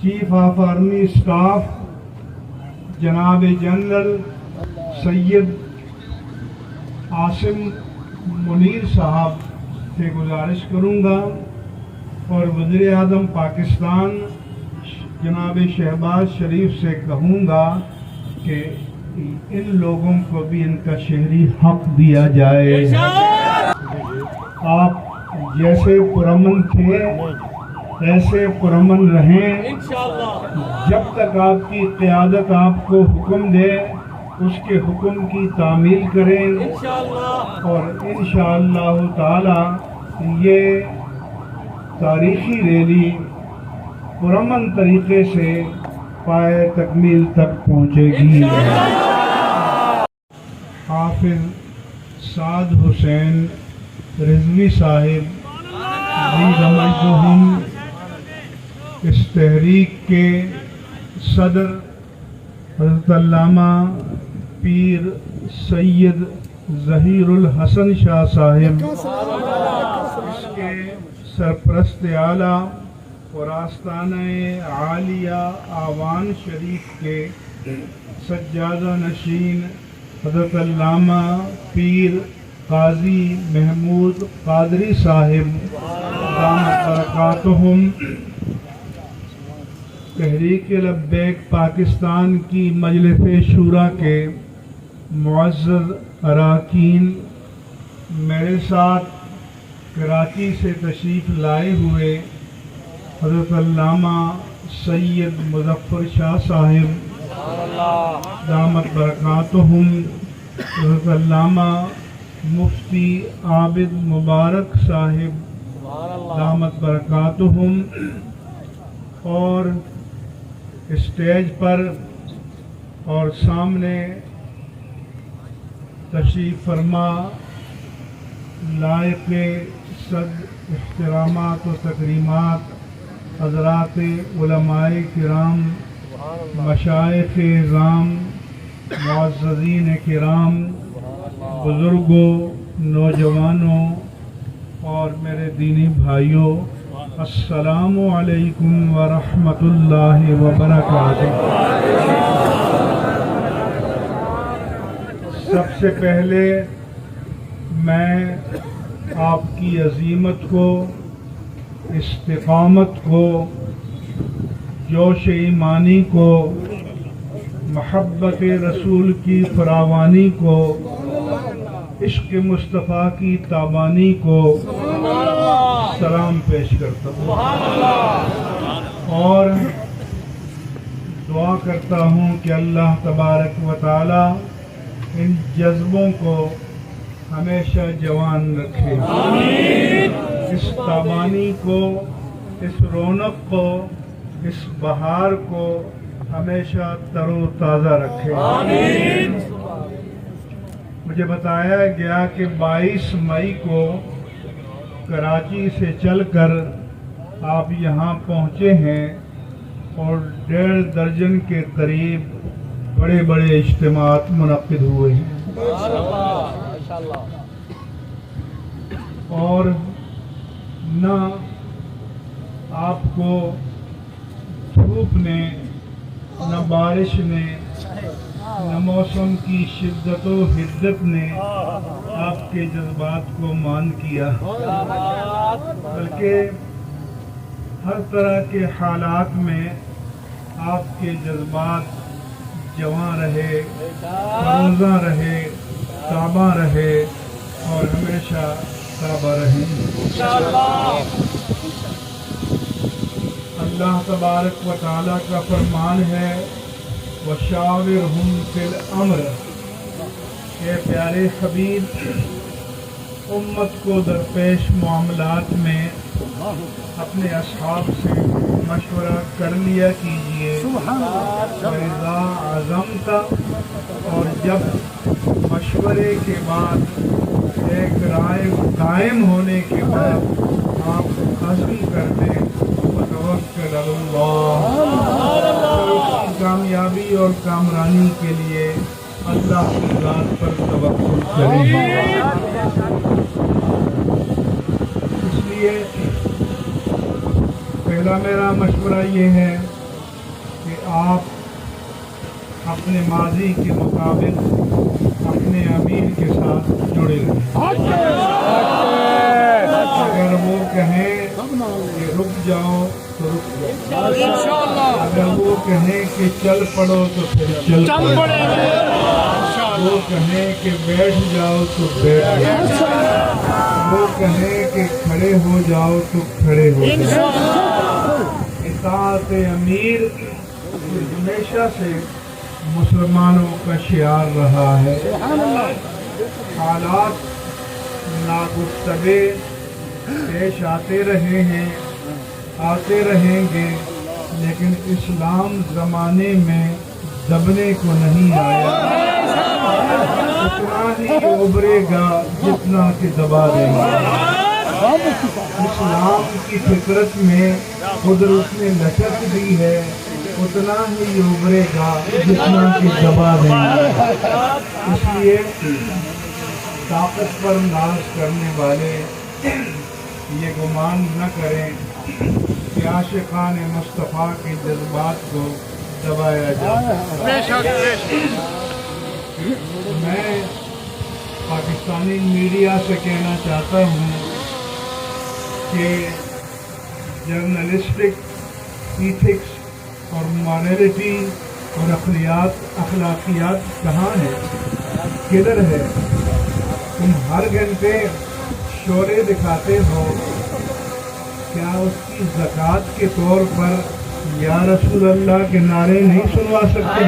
Chief of army staff جناب general Syed Asim Munir صاحب سے گزارش کروں گا اور وزیر اعظم پاکستان جناب شہباز شریف سے کہوں گا کہ ان لوگوں کو بھی ان کا شہری حق دیا جائے. آپ جیسے پرامن تھے ایسے پرامن رہیں. جب تک آپ کی قیادت آپ کو حکم دے اس کے حکم کی تعمیل کریں اور انشاءاللہ تعالی یہ تاریخی ریلی پرامن طریقے سے پائے تکمیل تک پہنچے گی. حافظ سعد حسین رضوی صاحب جی سمجھتے اس تحریک کے صدر حضرت علامہ پیر سید ظہیر الحسن شاہ صاحب، اس کے سرپرست اعلیٰ اور آستانہ عالیہ آوان شریف کے سجادہ نشین حضرت علامہ پیر قاضی محمود قادری صاحب دامت برکاتہم، تحریک لبیک پاکستان کی مجلس شورا کے معزز اراکین، میرے ساتھ کراچی سے تشریف لائے ہوئے حضرت علامہ سید مظفر شاہ صاحب دامت برکاتہم، حضرت علامہ مفتی عابد مبارک صاحب دامت برکاتہم، اور اسٹیج پر اور سامنے تشریف فرما لائق صد احترامات و تکریمات حضرات علماء کرام، مشائخ اعظام، معززین کرام، بزرگوں، نوجوانوں اور میرے دینی بھائیوں، السلام علیکم ورحمۃ اللہ وبرکاتہ. سب سے پہلے میں آپ کی عظیمت کو، استقامت کو، جوش ایمانی کو، محبت رسول کی فراوانی کو، عشق مصطفیٰ کی تابانی کو سلام پیش کرتا ہوں اور دعا کرتا ہوں کہ اللہ تبارک و تعالی ان جذبوں کو ہمیشہ جوان رکھے، اس تابانی کو، اس رونق کو، اس بہار کو ہمیشہ تر و تازہ رکھے. مجھے بتایا گیا کہ 22 مئی کو کراچی سے چل کر آپ یہاں پہنچے ہیں اور 1.5 درجن کے قریب بڑے بڑے اجتماعات منعقد ہوئے ہیں. اور نہ آپ کو دھوپ نے، نہ بارش نے، نہ موسم کی شدت و حدت نے آپ کے جذبات کو مان کیا، بلکہ ہر طرح کے حالات میں آپ کے جذبات جواں رہے، فروزاں رہے، تابہ رہے اور ہمیشہ تابہ رہیں. اللہ تبارک و تعالیٰ کا فرمان ہے وَشَاوِرْهُمْ فِي الْأَمْرِ. اے پیارے حبیب، امت کو درپیش معاملات میں اپنے اصحاب سے مشورہ کر لیا کیجئے. وَإِذَا عَزَمْتَ، اور جب مشورے کے بعد ایک رائے قائم ہونے کے بعد آپ عزم کر دیں، وَتَوَكَّلْ عَلَى اللَّهِ، کامیابی اور کامرانی کے لیے اللہ کی ذات پر توکل کریں. اس لیے پہلا میرا مشورہ یہ ہے کہ آپ اپنے ماضی کے مطابق اپنے امیر کے ساتھ جڑے رہیں۔ اگر وہ کہیں کہ رک جاؤ تو رک جاؤ، اگر وہ کہیں کہ چل پڑو تو پھر چل پڑو، وہ کہیں کہ بیٹھ جاؤ تو بیٹھ جاؤ، وہ کہیں کہ کھڑے ہو جاؤ تو کھڑے ہو جاؤ۔ اطاعت امیر ہمیشہ سے مسلمانوں کا شعار رہا ہے۔ حالات ناگفتگے پیش آتے رہے ہیں، آتے رہیں گے، لیکن اسلام زمانے میں دبنے کو نہیں آیا، اتنا ہی ابھرے گا جتنا کہ دبا دیں گے۔ اسلام کی فطرت میں قدرت نے لچک دی ہے، اتنا ہی ابھرے گا جتنا کہ دبا دیں گے۔ اس لیے طاقت پر ناز کرنے والے یہ گمان نہ کریں کہ عاشقان مصطفیٰ کے جذبات کو دبایا جائے۔ میں پاکستانی میڈیا سے کہنا چاہتا ہوں کہ جرنلسٹک ایتھکس اور مورالٹی اور اخلاقیات کہاں ہے، کدھر ہے؟ تم ہر گھنٹے شورے دکھاتے ہو، کیا اس کی زکوٰۃ کے طور پر یا رسول اللہ کے نعرے نہیں سنوا سکتے؟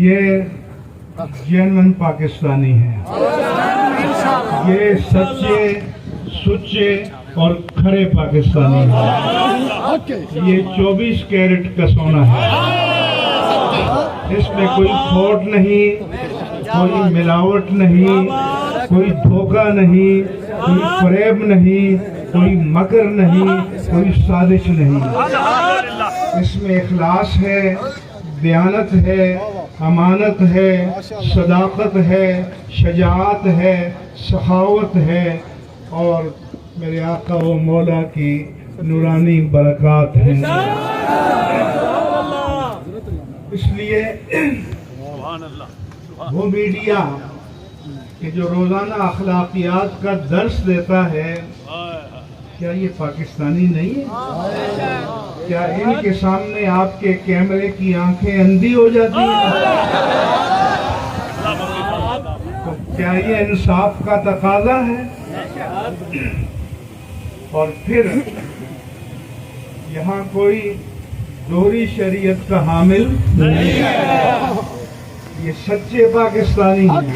یہ جینون پاکستانی ہیں، یہ سچے سچے اور کھرے پاکستانی ہیں۔ یہ 24 کیرٹ کا سونا ہے، اس میں کوئی کھوٹ نہیں، کوئی ملاوٹ نہیں، کوئی دھوکہ نہیں، کوئی فریب نہیں، کوئی مکر نہیں، کوئی سازش نہیں۔ اس میں اخلاص ہے، دیانت ہے، امانت ہے، صداقت ہے، شجاعت ہے، سخاوت ہے، اور میرے آقا و مولا کی نورانی برکات ہیں۔ اس لیے وہ میڈیا کہ جو روزانہ اخلاقیات کا درس دیتا ہے، کیا یہ پاکستانی نہیں ہے؟ کیا ان کے سامنے آپ کے کیمرے کی آنکھیں اندھی ہو جاتی ہیں؟ تو کیا یہ انصاف کا تقاضا ہے؟ اور پھر یہاں کوئی دوہری شریعت کا حامل نہیں ہے، یہ سچے پاکستانی ہیں۔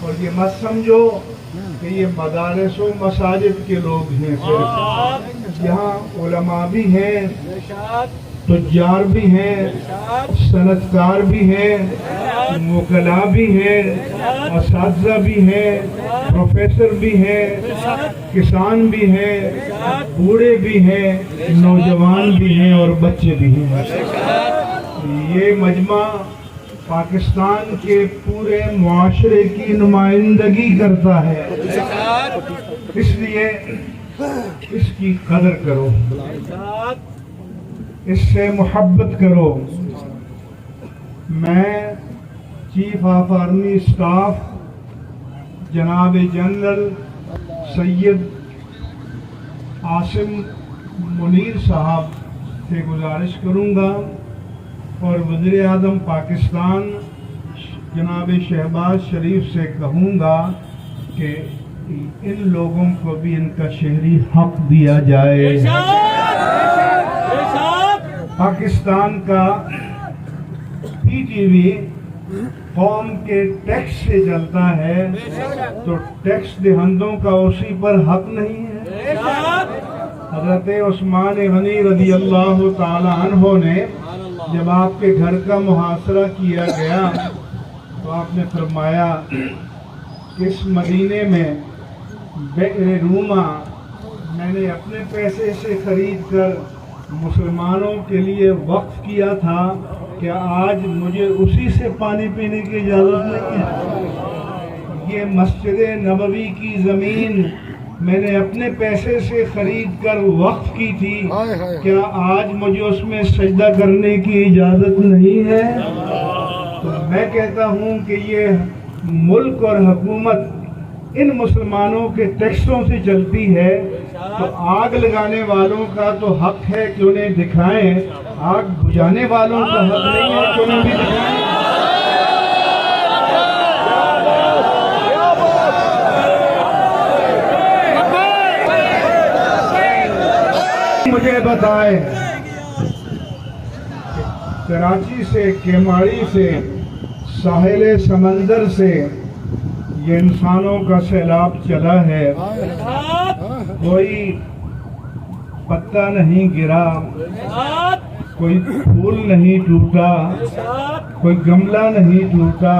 اور یہ مت سمجھو کہ یہ مدارس و مساجد کے لوگ ہیں، صرف یہاں علماء بھی ہیں، تجار بھی ہیں، صنعتکار بھی ہیں، وکلاء بھی ہیں، اساتذہ بھی ہیں، پروفیسر بھی ہیں، کسان بھی ہیں، بوڑھے بھی ہیں، نوجوان بھی ہیں اور بچے بھی ہیں۔ یہ مجمع پاکستان کے پورے معاشرے کی نمائندگی کرتا ہے، اس لیے اس کی قدر کرو، اس سے محبت کرو۔ میں چیف آف آرمی اسٹاف جناب جنرل سید عاصم منیر صاحب سے گزارش کروں گا اور وزیر اعظم پاکستان جناب شہباز شریف سے کہوں گا کہ ان لوگوں کو بھی ان کا شہری حق دیا جائے۔ پاکستان کا پی ٹی وی قوم کے ٹیکس سے چلتا ہے، تو ٹیکس دہندوں کا اسی پر حق نہیں ہے؟ حضرت عثمان غنی رضی اللہ تعالی عنہ نے جب آپ کے گھر کا محاصرہ کیا گیا تو آپ نے فرمایا کہ اس مدینے میں بئر روما میں نے اپنے پیسے سے خرید کر مسلمانوں کے لیے وقف کیا تھا، کہ آج مجھے اسی سے پانی پینے کی اجازت نہیں ہے۔ یہ مسجد نبوی کی زمین میں نے اپنے پیسے سے خرید کر وقف کی تھی، کیا آج مجھے اس میں سجدہ کرنے کی اجازت نہیں ہے؟ تو میں کہتا ہوں کہ یہ ملک اور حکومت ان مسلمانوں کے ٹیکسوں سے چلتی ہے، تو آگ لگانے والوں کا تو حق ہے کہ انہیں دکھائیں، آگ بجھانے والوں کا حق نہیں ہے کہ انہیں بھی دکھائیں۔ مجھے بتائیں کراچی سے، کیماڑی سے، ساحل سمندر سے یہ انسانوں کا سیلاب چلا ہے، کوئی پتا نہیں گرا، کوئی پھول نہیں ٹوٹا، کوئی گملہ نہیں ٹوٹا،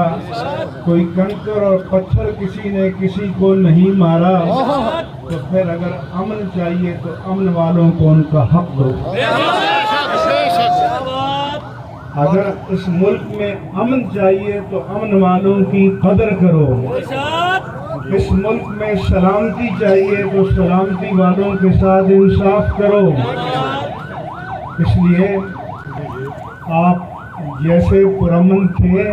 کوئی کنکر اور پتھر کسی نے کسی کو نہیں مارا، تو پھر اگر امن چاہیے تو امن والوں کو ان کا حق دو۔ اگر اس ملک میں امن چاہیے تو امن والوں کی قدر کرو، اس ملک میں سلامتی چاہیے تو سلامتی والوں کے ساتھ انصاف کرو۔ اس لیے آپ جیسے پرامن تھے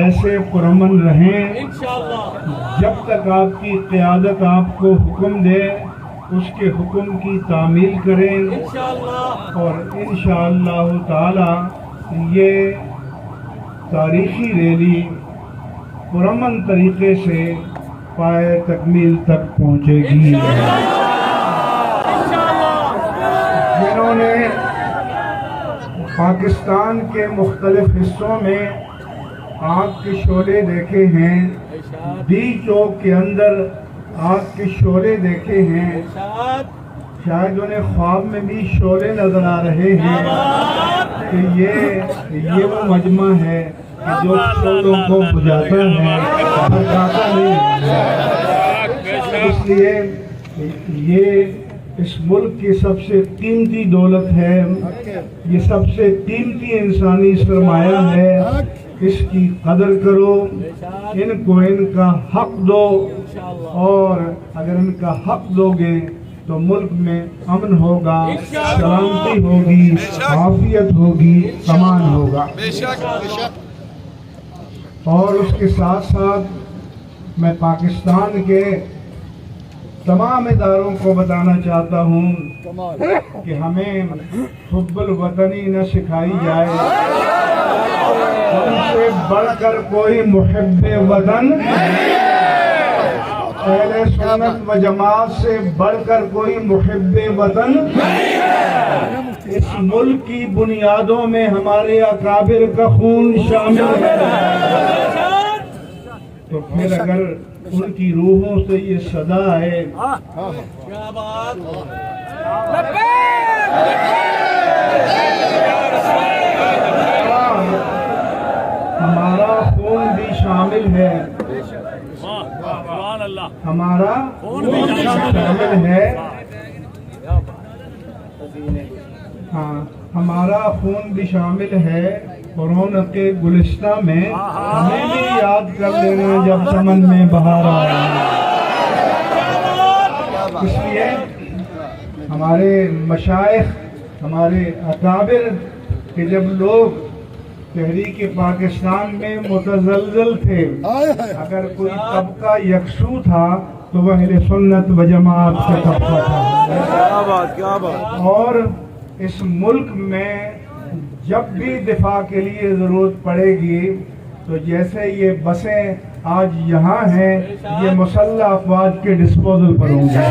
ایسے پرامن رہیں، جب تک آپ کی قیادت آپ کو حکم دے اس کے حکم کی تعمیل کریں، اور انشاءاللہ تعالی یہ تاریخی ریلی پرامن طریقے سے پائے تکمیل تک پہنچے گی۔ جنہوں نے پاکستان کے مختلف حصوں میں آگ کے شعلے دیکھے ہیں، ڈی چوک کے اندر آگ کے شعلے دیکھے ہیں، شاید انہیں خواب میں بھی شعلے نظر آ رہے ہیں کہ یہ وہ مجمع ہے کہ جو شعلوں کو بجھاتا ہے، بھڑکاتا نہیں ہے۔ اس لیے یہ اس ملک کی سب سے قیمتی دولت ہے، یہ سب سے قیمتی انسانی سرمایہ ہے، اس کی قدر کرو، ان کو ان کا حق دو، اور اگر ان کا حق دو گے تو ملک میں امن ہوگا، سلامتی ہوگی، عافیت ہوگی، امان ہوگا۔ اور اس کے ساتھ ساتھ میں پاکستان کے تمام اداروں کو بتانا چاہتا ہوں کہ ہمیں حب الوطنی نہ سکھائی جائے، ہم سے بڑھ کر کوئی محب وطن، اہل سنت و جماعت سے بڑھ کر کوئی محب وطن، اس ملک کی بنیادوں میں ہمارے اکابر کا خون شامل ہے، تو پھر اگر ان کی روحوں سے یہ صدا ہے ہمارا خون بھی شامل ہے، ہمارا خون بھی شامل ہے، ہاں ہمارا خون بھی شامل ہے، رونق گلستہ میں ہمیں بھی یاد کر لینا جب چمن میں بہار آئے۔ اس لیے ہمارے مشائخ، ہمارے اکابر کہ جب لوگ تحریک پاکستان میں متزلزل تھے، اگر کوئی طبقہ یکسو تھا تو وہ اہل سنت و جماعت کا طبقہ تھا، اور اس ملک میں جب بھی دفاع کے لیے ضرورت پڑے گی تو جیسے یہ بسیں آج یہاں ہیں، یہ مسلح افواج کے ڈسپوزل پر ہوں گے۔